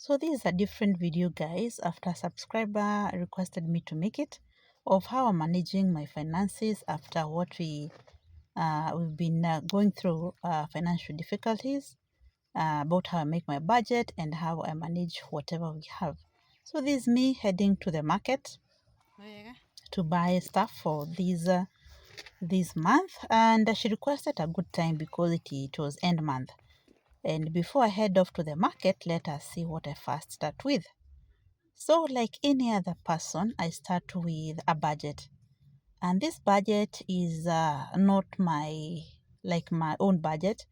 So this is a different video, guys, after a subscriber requested me to make it, of how I'm managing my finances after what we've been going through financial difficulties, about how I make my budget and how I manage whatever we have. So this is me heading to the market to buy stuff for this month, and she requested a good time because it was end month. And before I head off to the market, let us see what I first start with. So like any other person, I start with a budget. And this budget is not my own budget.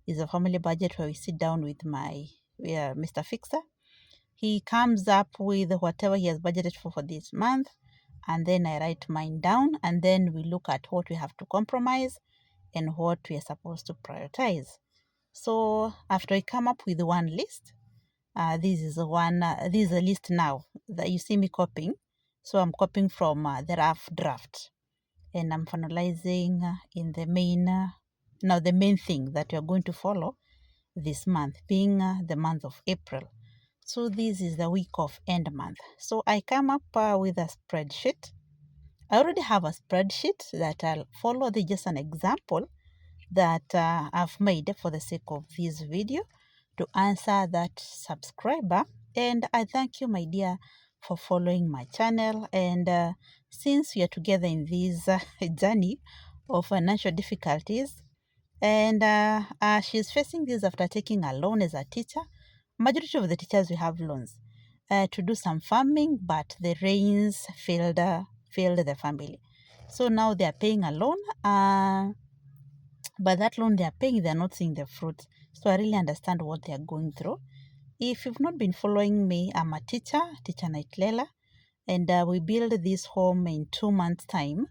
It's a family budget where we sit down with my Mr. Fixer. He comes up with whatever he has budgeted for this month, and then I write mine down, and then we look at what we have to compromise and what we are supposed to prioritize. So after I come up with one list, this is a list now that you see me copying. So I'm copying from the rough draft, and I'm finalizing in the main the main thing that you're going to follow this month, being the month of April. So this is the week of end month. So I come up with a spreadsheet. I already have a spreadsheet that I'll follow. This is just an example that I've made for the sake of this video to answer that subscriber. And I thank you, my dear, for following my channel. And since we are together in this journey of financial difficulties, and she's facing this after taking a loan as a teacher. Majority of the teachers we have loans to do some farming, but the rains failed the family. So now they are paying a loan. But that loan they are paying, they are not seeing the fruits. So I really understand what they are going through. If you've not been following me, I'm a teacher Naitlela, and we built this home in 2 months' time,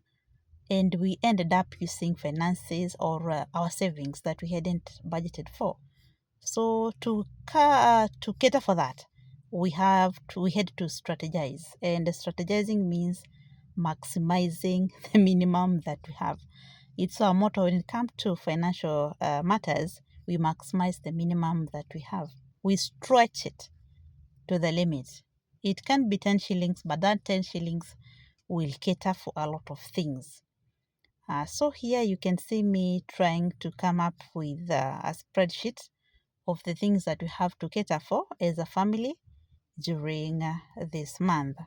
and we ended up using finances or our savings that we hadn't budgeted for. So to cater for that, we had to strategize, and strategizing means maximizing the minimum that we have. It's our motto when it comes to financial matters. We maximize the minimum that we have. We stretch it to the limit. It can be 10 shillings, but that 10 shillings will cater for a lot of things. So here you can see me trying to come up with a spreadsheet of the things that we have to cater for as a family during this month.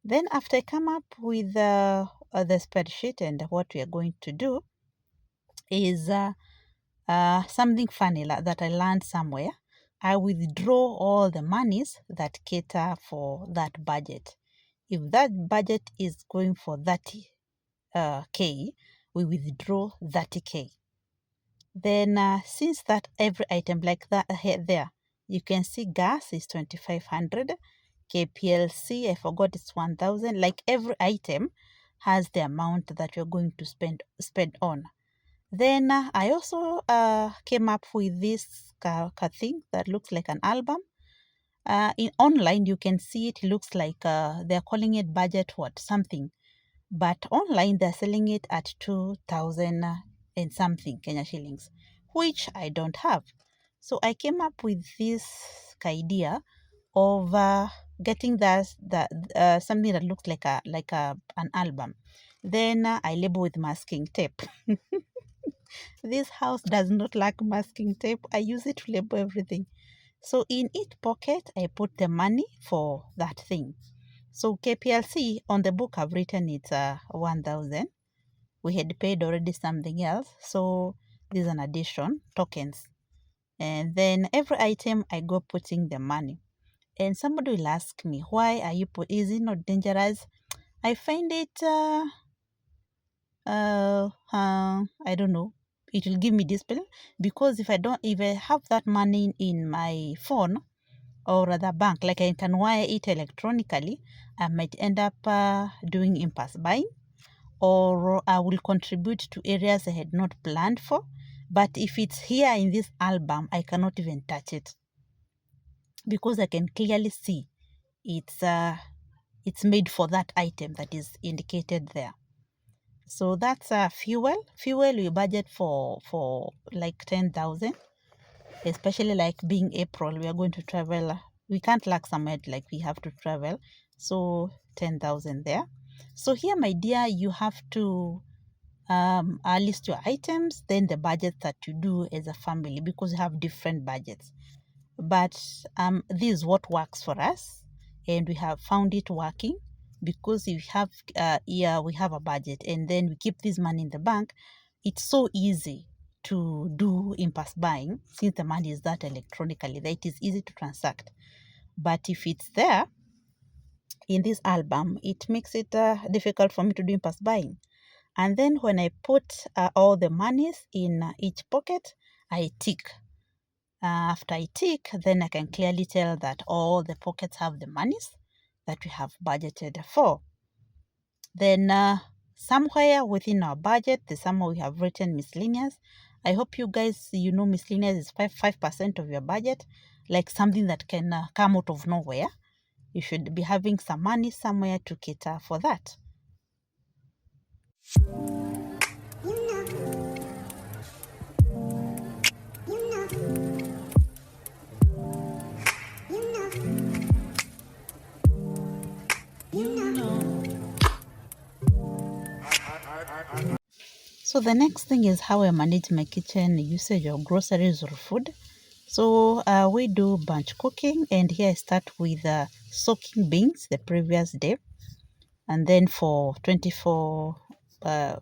Then after I come up with the spreadsheet, and what we are going to do is something funny that I learned somewhere. I withdraw all the monies that cater for that budget. If that budget is going for 30K, we withdraw 30K. Then since that every item like that there, you can see gas is 2500, KPLC, I forgot it's 1000. Like every item has the amount that you're going to spend on. Then I also came up with this thing that looks like an album. In online, you can see it looks like they're calling it budget something. But online, they're selling it at 2,000 and something Kenya shillings, which I don't have. So I came up with this idea of getting something that looks like an album. Then I label with masking tape. This house does not lack masking tape. I use it to label everything. So in each pocket, I put the money for that thing. So KPLC on the book I've written it's 1,000. We had paid already something else. So this is an addition, tokens. And then every item I go putting the money. And somebody will ask me, why are you is it not dangerous? I find it I don't know. It will give me discipline, because if I have that money in my phone or other bank, like I can wire it electronically, I might end up doing impulse buying, or I will contribute to areas I had not planned for. But if it's here in this album, I cannot even touch it, because I can clearly see it's made for that item that is indicated there. So that's fuel. Fuel we budget for like 10,000, especially like being April, we are going to travel We can't lack somewhere like we have to travel. So 10,000 there. So here, my dear, you have to list your items, then the budget that you do as a family, because you have different budgets. But this is what works for us, and we have found it working, because if we have a budget and then we keep this money in the bank, it's so easy to do impulse buying, since the money is that electronically that it is easy to transact. But if it's there in this album, it makes it difficult for me to do impulse buying. And then when I put all the monies in each pocket, I tick. After I tick, then I can clearly tell that all the pockets have the monies that we have budgeted for. Then somewhere within our budget, the somewhere we have written miscellaneous. I hope you guys, miscellaneous is 5% of your budget, like something that can come out of nowhere. You should be having some money somewhere to cater for that. So the next thing is how I manage my kitchen usage of groceries or food. So we do batch cooking, and here I start with soaking beans the previous day, and then for 24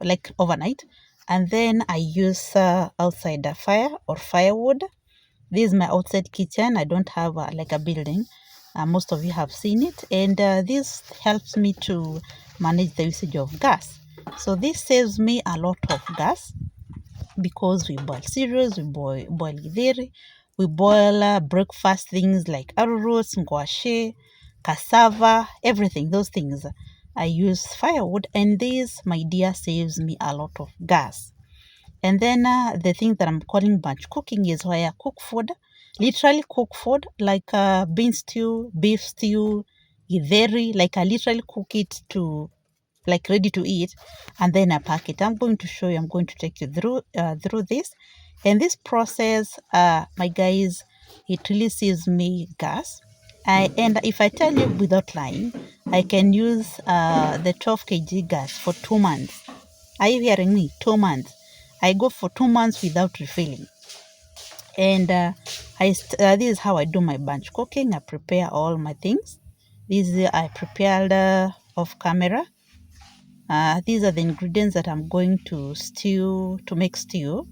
like overnight, and then I use outside the fire or firewood. This is my outside kitchen. I don't have like a building. Most of you have seen it, and this helps me to manage the usage of gas. So this saves me a lot of gas, because we boil cereals, we boil githeri, we boil breakfast things like arrowroot, ngwashe, cassava, everything, those things. I use firewood, and this, my dear, saves me a lot of gas. And then the thing that I'm calling batch cooking is where I cook food, literally cook food, like bean stew, beef stew, githeri, like I literally cook it to like ready to eat, and then I pack it. I'm going to show you, I'm going to take you through this. And this process, my guys, it really saves me gas. And if I tell you without lying, I can use the 12 kg gas for 2 months. Are you hearing me? 2 months. I go for 2 months without refilling. And this is how I do my batch cooking. I prepare all my things. I prepared off camera. These are the ingredients that I'm going to make stew,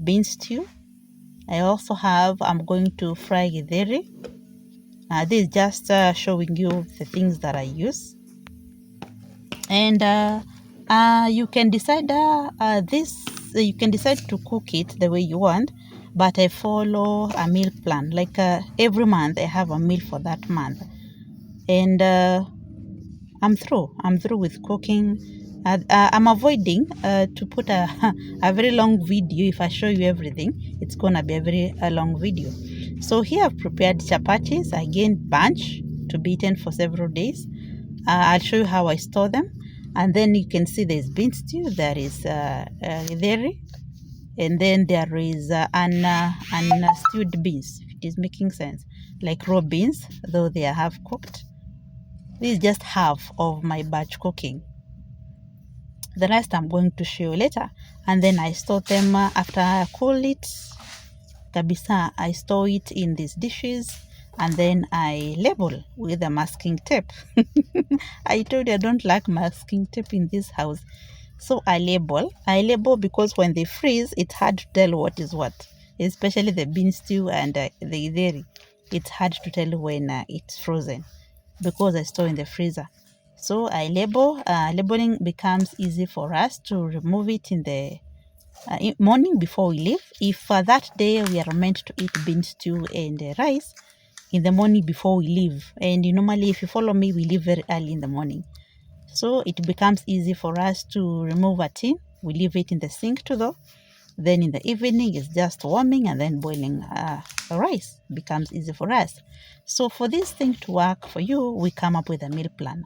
bean stew. I'm going to fry githeri. This is just showing you the things that I use. And you can decide you can decide to cook it the way you want, but I follow a meal plan. Like every month I have a meal for that month. And I'm through. I'm through with cooking. I'm avoiding to put a very long video. If I show you everything, it's gonna be a long video. So here I've prepared chapatis, again bunch, to be eaten for several days. I'll show you how I store them, and then you can see there's bean stew, there is githeri, and then there is stewed beans. If it is making sense, like raw beans, though they are half cooked. This is just half of my batch cooking. The rest I'm going to show you later. And then I store them after I cool it. Kabisa, I store it in these dishes, and then I label with a masking tape. I told you I don't like masking tape in this house. So I label. Because when they freeze, it's hard to tell what is what. Especially the bean stew and the githeri. It's hard to tell when it's frozen, because I store in the freezer. So I label. Labeling becomes easy for us to remove it in the morning before we leave. If that day we are meant to eat bean stew and rice, in the morning before we leave, and normally if you follow me, we leave very early in the morning, so it becomes easy for us to remove a tin. We leave it in the sink to though. Then in the evening, it's just warming, and then boiling rice becomes easy for us. So for this thing to work for you, we come up with a meal plan.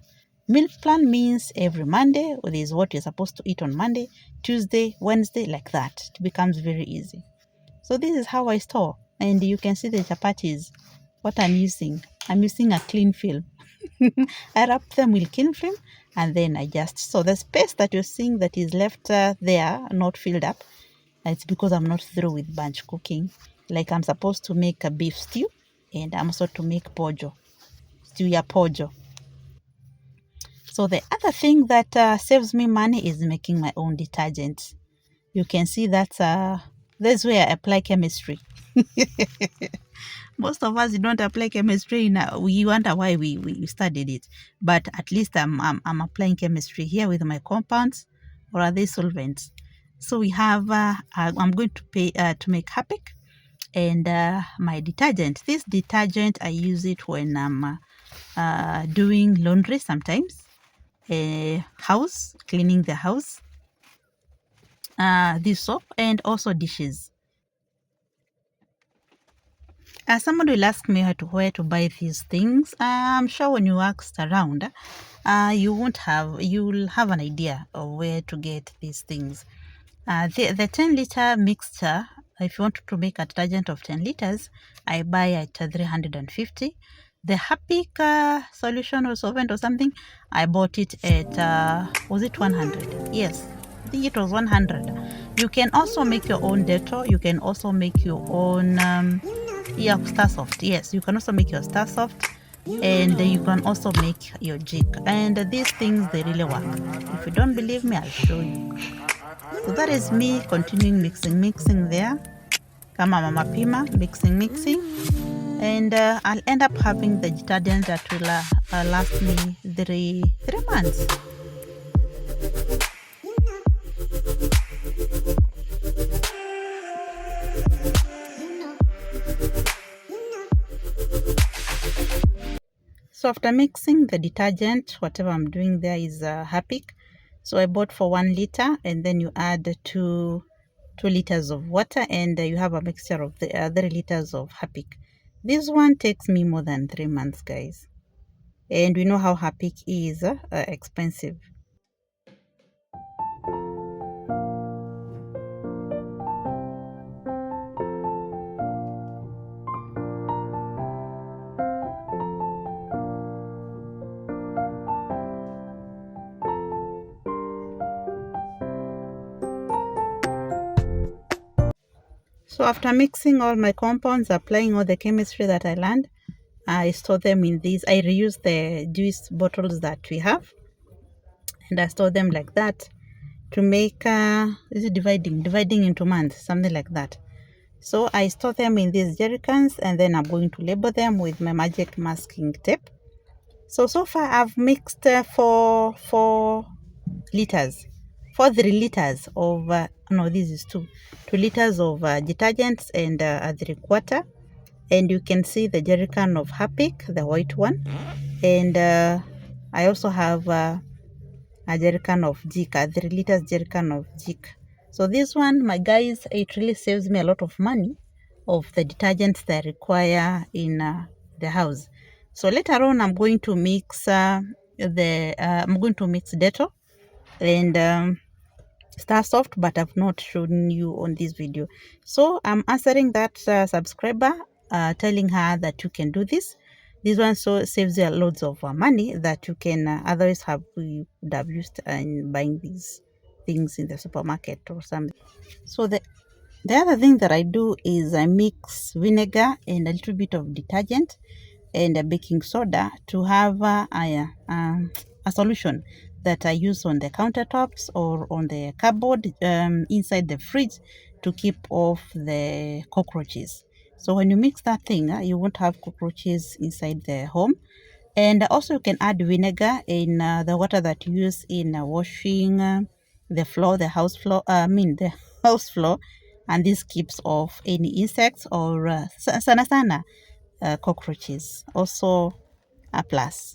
Meal plan means every Monday, this is what you're supposed to eat on Monday, Tuesday, Wednesday, like that. It becomes very easy. So this is how I store. And you can see the chapatis. what I'm using a cling film. I wrap them with cling film and then adjust. So the space that you're seeing that is left there, not filled up, it's because I'm not through with bunch cooking. Like I'm supposed to make a beef stew and I'm also to make pojo, stew ya pojo. So the other thing that saves me money is making my own detergent. You can see that that's where I apply chemistry. Most of us don't apply chemistry. We wonder why we studied it, but at least I'm applying chemistry here with my compounds, or are they solvents? So we have I'm going to make Harpic and my detergent. This detergent I use it when I'm doing laundry sometimes, house cleaning the house, this soap and also dishes. Someone will ask me where to buy these things. I'm sure when you asked around, you'll have an idea of where to get these things. The 10-liter mixture, if you want to make a detergent of 10 liters, I buy at 350. The Harpic solution or solvent or something, I bought it at, was it 100? Yes, I think it was 100. You can also make your own Dettol. You can also make your own Starsoft. Yes, you can also make your Starsoft. And you can also make your jig. And these things, they really work. If you don't believe me, I'll show you. So that is me continuing mixing there. Kama mama pima, mixing. And I'll end up having the detergent that will last me 3 months. So after mixing the detergent, whatever I'm doing there is Harpic. So I bought for 1 liter, and then you add 2 liters of water, and you have a mixture of the 3 liters of Harpic. This one takes me more than 3 months, guys. And we know how Harpic is expensive. So after mixing all my compounds, applying all the chemistry that I learned, I store them in these. I reuse the juice bottles that we have, and I store them like that to make is it dividing into months, something like that. So I store them in these jerry cans, and then I'm going to label them with my magic masking tape. So far I've mixed 4 liters, 3 liters of no, this is 2 liters of detergents and 3/4. And you can see the jerry can of Harpic, the white one, and I also have a jerry can of Jik, a 3 liters jerry can of Jik. So this one, my guys, it really saves me a lot of money of the detergents that I require in the house. So later on, I'm going to mix Dettol and Starsoft, but I've not shown you on this video. So I'm answering that subscriber, telling her that you can do this. This one so saves you loads of money that you can otherwise we would have used in buying these things in the supermarket or something. So the other thing that I do is I mix vinegar and a little bit of detergent and a baking soda to have a solution that I use on the countertops or on the cupboard inside the fridge to keep off the cockroaches. So when you mix that thing, you won't have cockroaches inside the home. And also you can add vinegar in the water that you use in washing the floor, the house floor, the house floor. And this keeps off any insects or sana cockroaches. Also a plus.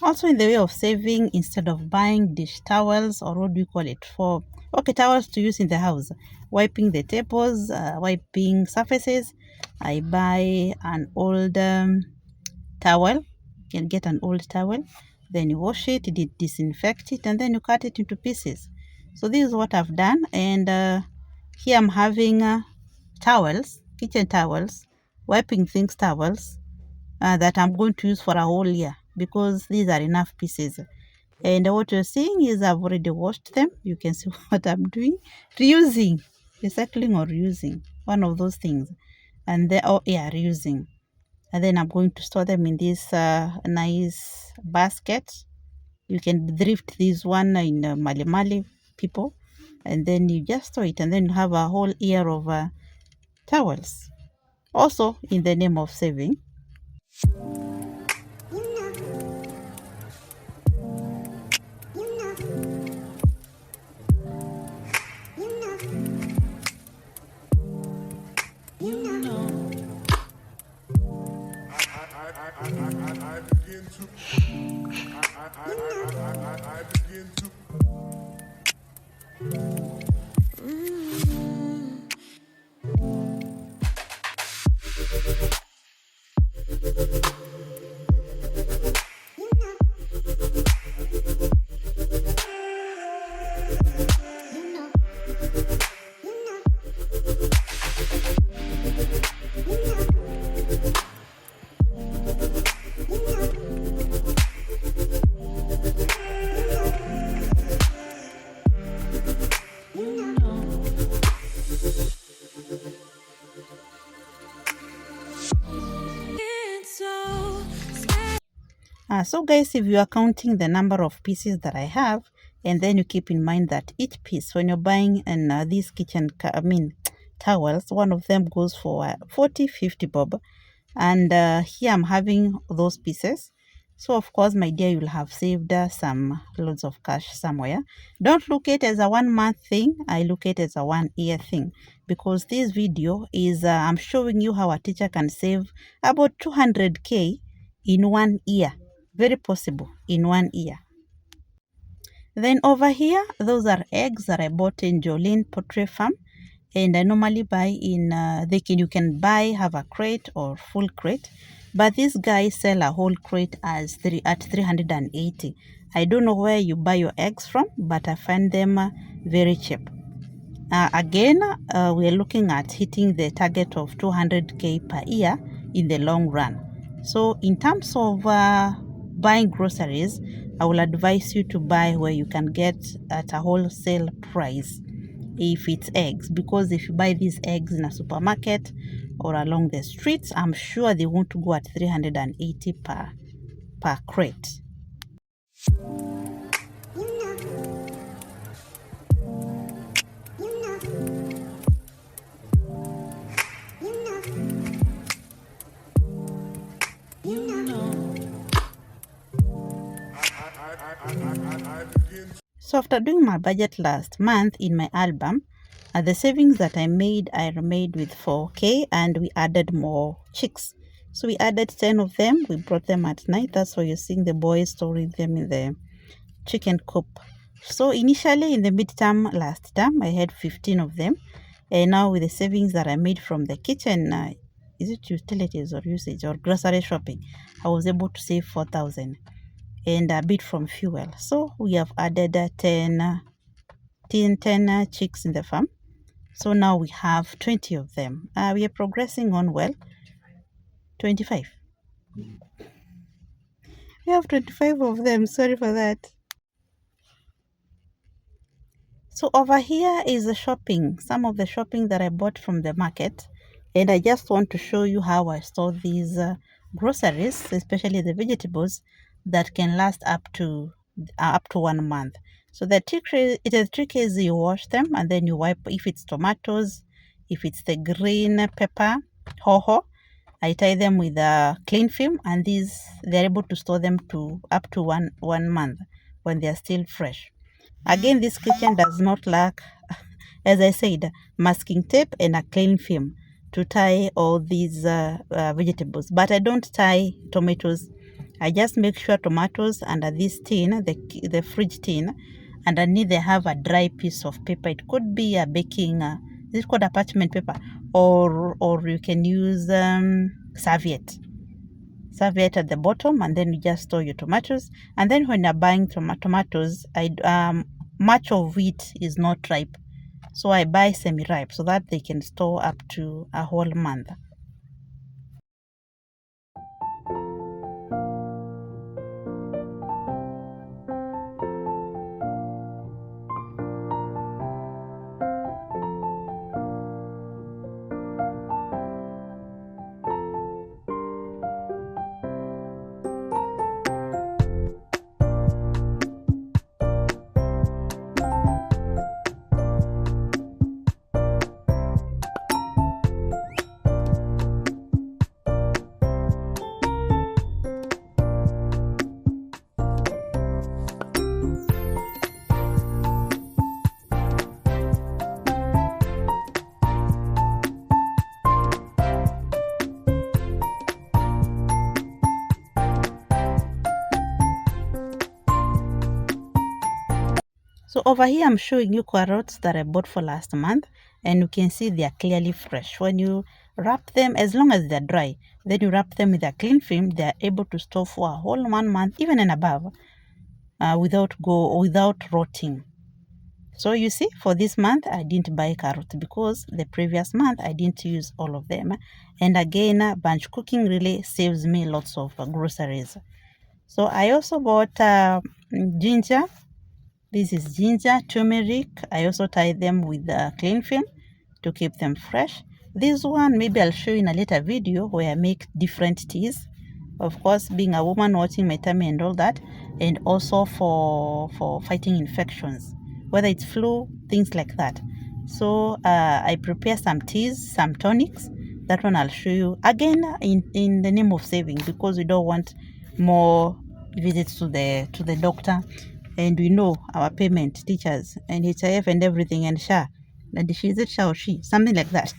Also, in the way of saving, instead of buying dish towels, or what do you call it, for towels to use in the house, wiping the tables, wiping surfaces, I buy an old towel. You can get an old towel, then you wash it, disinfect it, and then you cut it into pieces. So this is what I've done. And here I'm having towels, kitchen towels, wiping things towels, that I'm going to use for a whole year, because these are enough pieces. And what you're seeing is I've already washed them. You can see what I'm doing. Reusing, recycling or reusing, one of those things. And then, reusing. And then I'm going to store them in this nice basket. You can thrift this one in Mali Mali, people. And then you just store it, and then you have a whole year of towels. Also, in the name of saving. So guys, if you are counting the number of pieces that I have, and then you keep in mind that each piece, when you're buying these kitchen towels, one of them goes for 40-50 bob. And here I'm having those pieces. So of course, my dear, you'll have saved some loads of cash somewhere. Don't look at it as a 1 month thing. I look at it as a 1 year thing, because this video is I'm showing you how a teacher can save about 200k in 1 year. Very possible in 1 year. Then over here, those are eggs that I bought in Jolene Poultry Farm. And I normally buy in, you can buy, have a crate or full crate. But these guys sell a whole crate at 380. I don't know where you buy your eggs from, but I find them very cheap. Again, we are looking at hitting the target of 200k per year in the long run. So in terms of buying groceries, I will advise you to buy where you can get at a wholesale price if it's eggs, because if you buy these eggs in a supermarket or along the streets, I'm sure they won't go at 380 per crate. So after doing my budget last month in my album, the savings that I made with 4k, and we added more chicks. So we added 10 of them. We brought them at night. That's why you're seeing the boys storing them in the chicken coop. So initially in the midterm last term, I had 15 of them. And now with the savings that I made from the kitchen, is it utilities or usage or grocery shopping, I was able to save 4,000 and a bit from fuel. So we have added 10 chicks in the farm. So now we have 20 of them. We are progressing on well. 25. We have 25 of them. Sorry for that. So over here is the shopping, some of the shopping that I bought from the market. And I just want to show you how I store these groceries, especially the vegetables, that can last up to 1 month. So the trick is you wash them and then you wipe. If it's tomatoes, if it's the green pepper, hoho, I tie them with a cling film, and they're able to store them to up to one month when they're still fresh. Again, this kitchen does not lack, as I said, masking tape and a cling film to tie all these vegetables. But I don't tie tomatoes I just make sure tomatoes under this tin, the fridge tin, underneath they have a dry piece of paper. It could be a baking, this is called a parchment paper, or you can use serviette at the bottom, and then you just store your tomatoes. And then when you're buying tomatoes, much of it is not ripe, so I buy semi-ripe so that they can store up to a whole month. So over here, I'm showing you carrots that I bought for last month, and you can see they are clearly fresh. When you wrap them, as long as they're dry, then you wrap them with a cling film, they are able to store for a whole 1 month, even and above, without rotting. So you see, for this month, I didn't buy carrots because the previous month I didn't use all of them. And again, bunch cooking really saves me lots of groceries. So I also bought ginger. This is ginger, turmeric. I also tie them with cling film to keep them fresh. This one, maybe I'll show you in a later video where I make different teas. Of course, being a woman, watching my tummy and all that, and also for fighting infections, whether it's flu, things like that. So I prepare some teas, some tonics. That one I'll show you again in the name of saving, because we don't want more visits to the doctor, and we know our payment, teachers and HIF and everything, and SHA. And she is it SHA or she, something like that.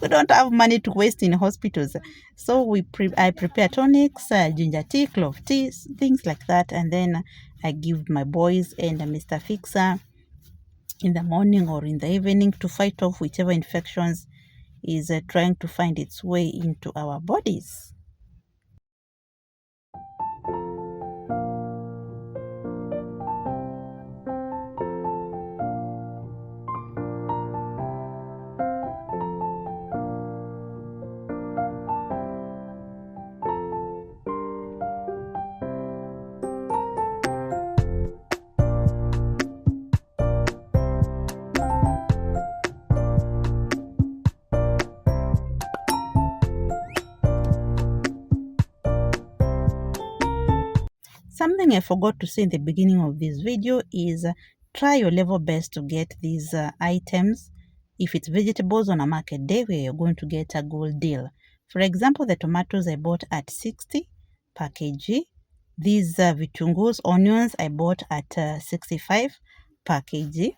We don't have money to waste in hospitals, so I prepare tonics, ginger tea, clove tea, things like that, and then I give my boys and Mr. Fixer in the morning or in the evening to fight off whichever infections is trying to find its way into our bodies. Something I forgot to say in the beginning of this video is try your level best to get these items if it's vegetables on a market day where you're going to get a good deal. For example, the tomatoes I bought at 60 per kg. These vitungus, onions, I bought at 65 per kg.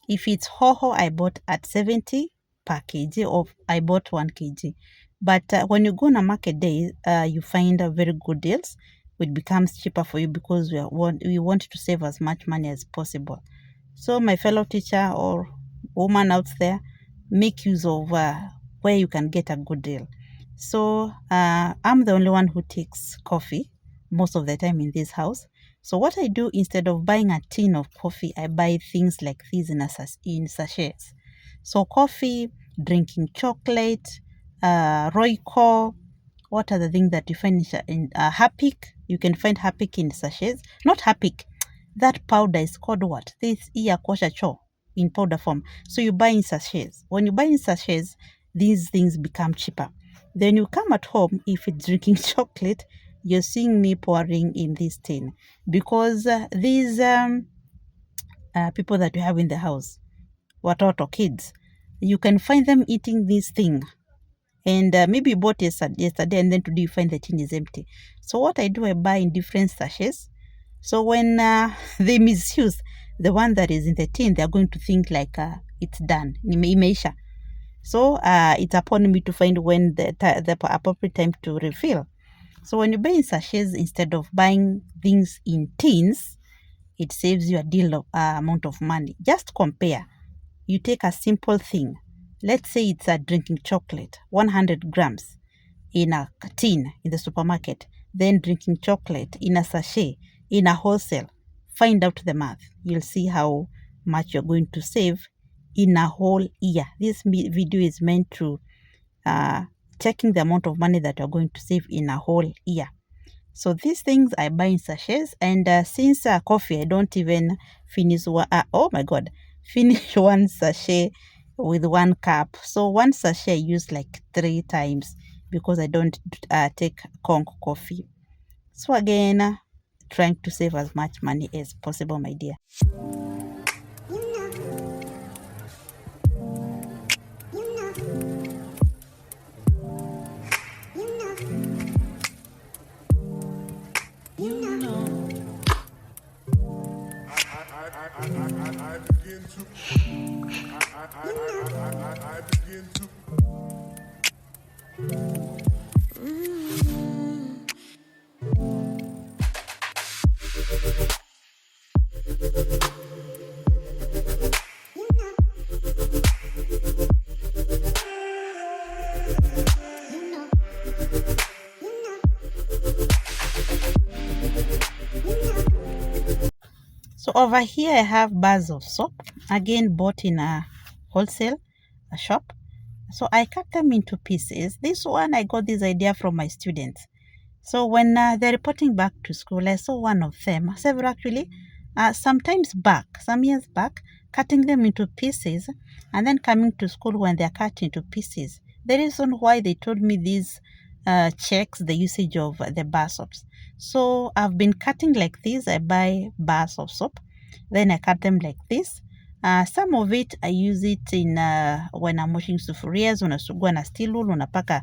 If it's hoho, I bought at 70 per kg, or I bought 1 kg. But when you go on a market day, you find very good deals. It becomes cheaper for you because we want to save as much money as possible. So my fellow teacher or woman out there, make use of where you can get a good deal. So I'm the only one who takes coffee most of the time in this house. So what I do, instead of buying a tin of coffee, I buy things like these in sachets. So coffee, drinking chocolate, Royco. What are the things that you find in Harpic? You can find Harpic in sachets. Not Harpic. That powder is called what? This Kosha Cho in powder form. So you buy in sachets. When you buy in sachets, these things become cheaper. Then you come at home, if it's drinking chocolate, you're seeing me pouring in this tin, because these people that you have in the house, watoto kids, you can find them eating this thing, and maybe you bought yesterday and then today you find the tin is empty. So what I do, I buy in different sachets. So when they misuse the one that is in the tin, they're going to think like it's done, imeisha. So it's upon me to find when the appropriate time to refill. So when you buy in sachets instead of buying things in tins, it saves you a deal of amount of money. Just compare. You take a simple thing. Let's say it's a drinking chocolate, 100 grams in a tin in the supermarket, then drinking chocolate in a sachet in a wholesale. Find out the math. You'll see how much you're going to save in a whole year. This video is meant to checking the amount of money that you're going to save in a whole year. So these things I buy in sachets, and since coffee, I don't even finish one. Oh my god, finish one sachet with 1 cup. So one sachet I use like 3 times because I don't take conk coffee. So again, trying to save as much money as possible, my dear. So over here I have bars of soap, again bought in a wholesale shop. So I cut them into pieces. This one I got this idea from my students. So when they're reporting back to school, I saw one of them, several actually, some years back, cutting them into pieces and then coming to school when they're cut into pieces. The reason why they told me this checks the usage of the bar soaps. So I've been cutting like this. I buy bars of soap, then I cut them like this. Some of it I use it in when I'm washing sufurias, unasugua na steel wool, unapaka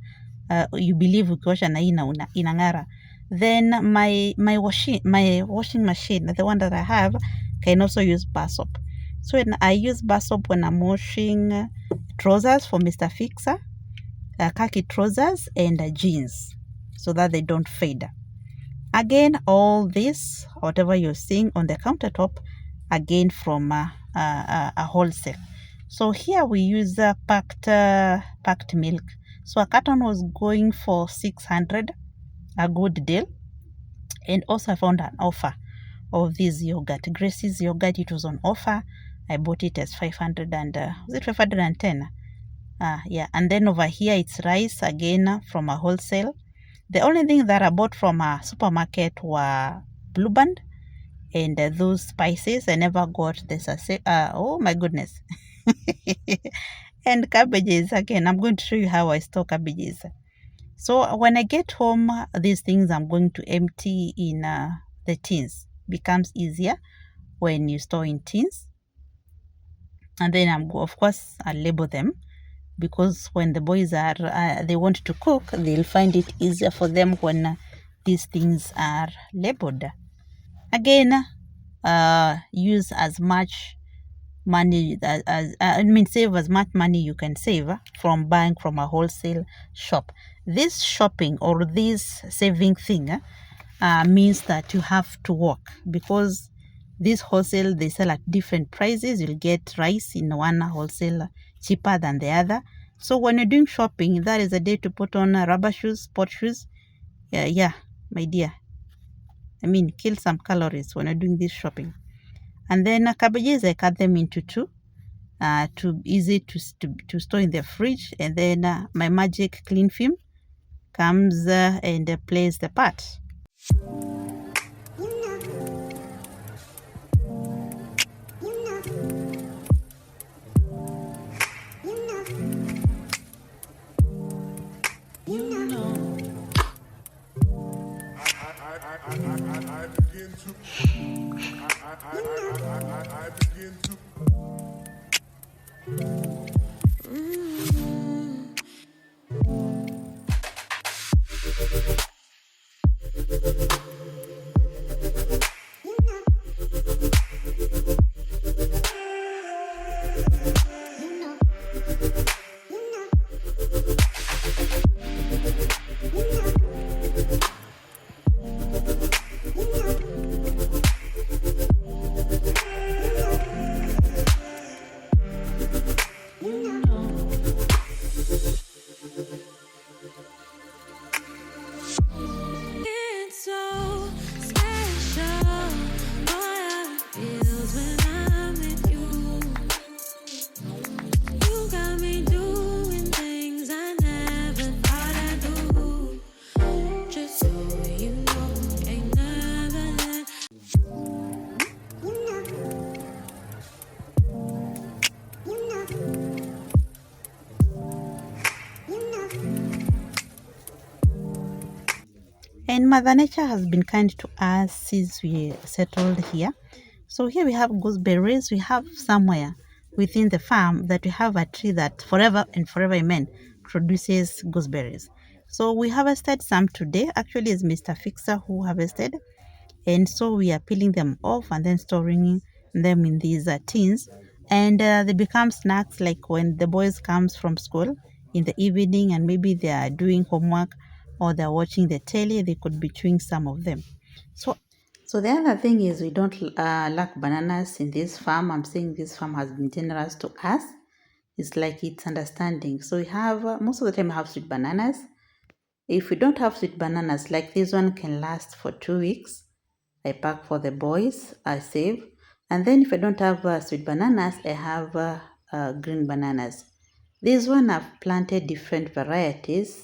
you believe ukiosha na hii inang'ara. Then my washing machine, the one that I have, can also use bar soap. So when I use bar soap when I'm washing trousers for Mr. Fixer, khaki trousers and jeans, so that they don't fade. Again, all this, whatever you're seeing on the countertop, again from a wholesale. So here we use packed milk. So a carton was going for 600, a good deal. And also I found an offer of this yogurt, Gracie's yogurt. It was on offer. I bought it as 500 and was it 510? Yeah. And then over here it's rice, again from a wholesale. The only thing that I bought from a supermarket were Blue Band and those spices. I never got the sachet. Oh my goodness. And cabbages, again, I'm going to show you how I store cabbages. So when I get home, these things I'm going to empty in the tins. Becomes easier when you store in tins. And then of course I'll label them, because when the boys are they want to cook, they'll find it easier for them when these things are labeled. Again, use as much money save as much money you can save from buying from a wholesale shop. This shopping or this saving thing means that you have to work, because this wholesale, they sell at different prices. You'll get rice in one wholesale cheaper than the other. So when you're doing shopping, that is a day to put on rubber shoes, sport shoes. Yeah, my dear. I mean, kill some calories when you're doing this shopping. And then cabbages, I cut them into two, to easy to store in the fridge. And then my magic cling film comes and plays the part. And Mother Nature has been kind to us since we settled here. So here we have gooseberries. We have somewhere within the farm that we have a tree that forever and forever, amen, produces gooseberries. So we harvested some today. Actually, it's Mr. Fixer who harvested. And so we are peeling them off and then storing them in these tins. And they become snacks like when the boys comes from school in the evening and maybe they are doing homework or they're watching the telly, they could be chewing some of them. So the other thing is we don't lack bananas in this farm. I'm saying this farm has been generous to us. It's like it's understanding. So we have, most of the time we have sweet bananas. If we don't have sweet bananas, like this one can last for 2 weeks. I pack for the boys, I save. And then if I don't have sweet bananas, I have green bananas. This one I've planted different varieties.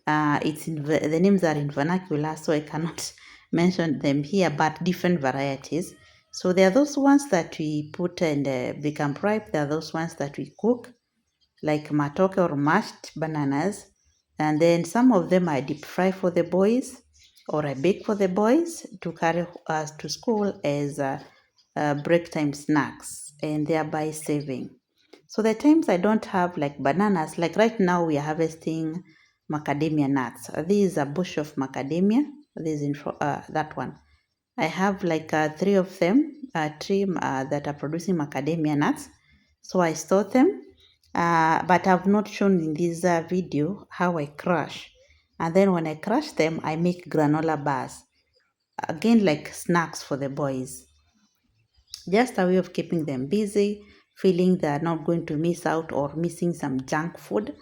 The names are in vernacular, so I cannot mention them here, but different varieties. So there are those ones that we put and become ripe. There are those ones that we cook, like matoke or mashed bananas. And then some of them I deep fry for the boys, or I bake for the boys to carry us to school as break time snacks, and thereby saving. So the times I don't have like bananas, like right now we are harvesting macadamia nuts. This is a bush of macadamia. This is that one. I have like 3 of them, tree that are producing macadamia nuts. So I store them, but I've not shown in this video how I crush. And then when I crush them, I make granola bars. Again, like snacks for the boys. Just a way of keeping them busy, feeling they're not going to miss out or missing some junk food.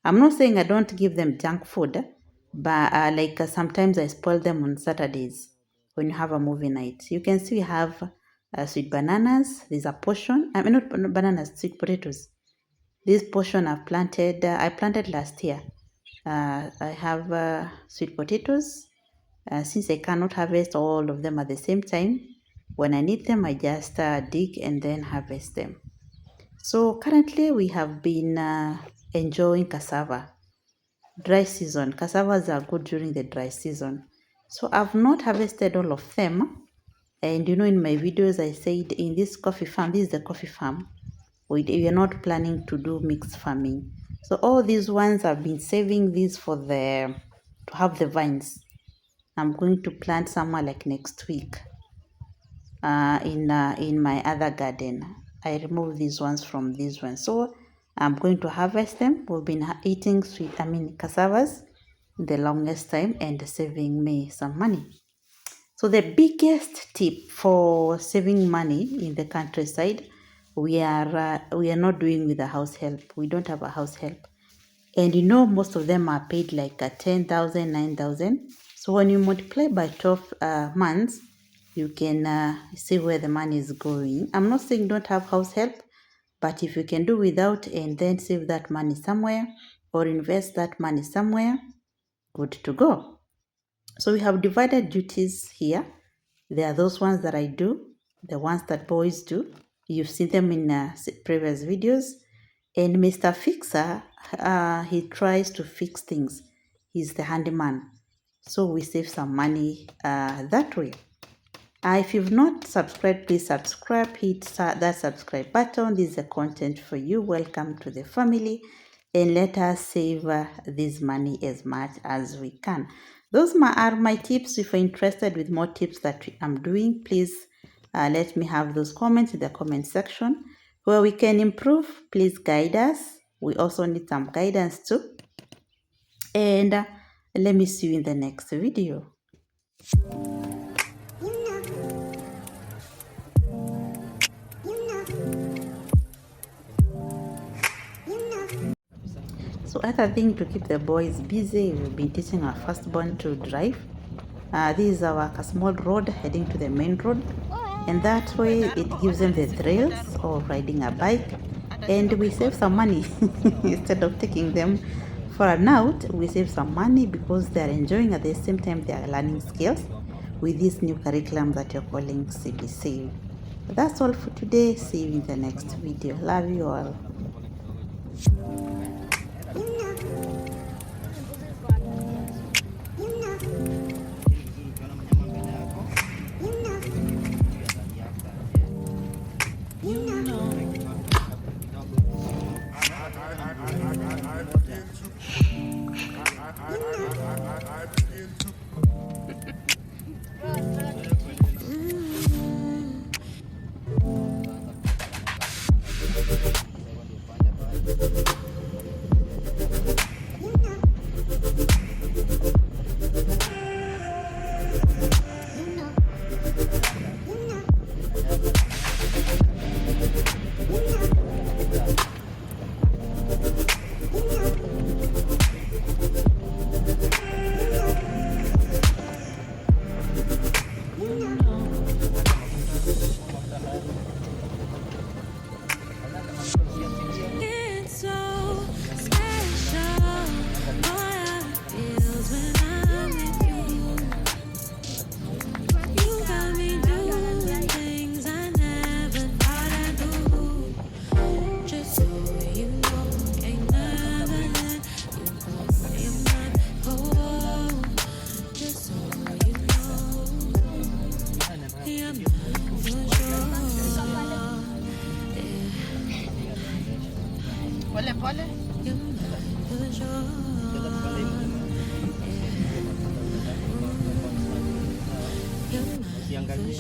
I'm not saying I don't give them junk food, but sometimes I spoil them on Saturdays when you have a movie night. You can see we have sweet bananas. There's a portion. I mean, not bananas, sweet potatoes. This portion I planted last year. I have sweet potatoes. Since I cannot harvest all of them at the same time, when I need them, I just dig and then harvest them. So currently we have been enjoying cassava. Dry season. Cassavas are good during the dry season. So I've not harvested all of them. And you know, in my videos, I said in this coffee farm, this is the coffee farm. We are not planning to do mixed farming. So all these ones I've been saving these for to have the vines. I'm going to plant somewhere like next week in my other garden. I removed these ones from these ones. So I'm going to harvest them. We've been eating cassavas the longest time and saving me some money. So the biggest tip for saving money in the countryside, we are not doing with a house help. We don't have a house help. And you know, most of them are paid like 10,000, 9,000. So when you multiply by 12 months, you can see where the money is going. I'm not saying don't have house help, but if you can do without and then save that money somewhere or invest that money somewhere, good to go. So we have divided duties here. There are those ones that I do, the ones that boys do. You've seen them in previous videos. And Mr. Fixer, he tries to fix things. He's the handyman. So we save some money that way. If you've not subscribed, please subscribe. Hit that subscribe button. This is the content for you. Welcome to the family. And let us save this money as much as we can. Those are my tips. If you're interested with more tips that I'm doing, please let me have those comments in the comment section. Where we can improve, please guide us. We also need some guidance too. And let me see you in the next video. So other thing to keep the boys busy, we've been teaching our firstborn to drive. This is our small road heading to the main road, and that way it gives them the thrills of riding a bike, and we save some money. Instead of taking them for an out, we save some money because they are enjoying at the same time they are learning skills with this new curriculum that you're calling CBC. That's all for today. See you in the next video. Love you all. Pole pole. Siang kali.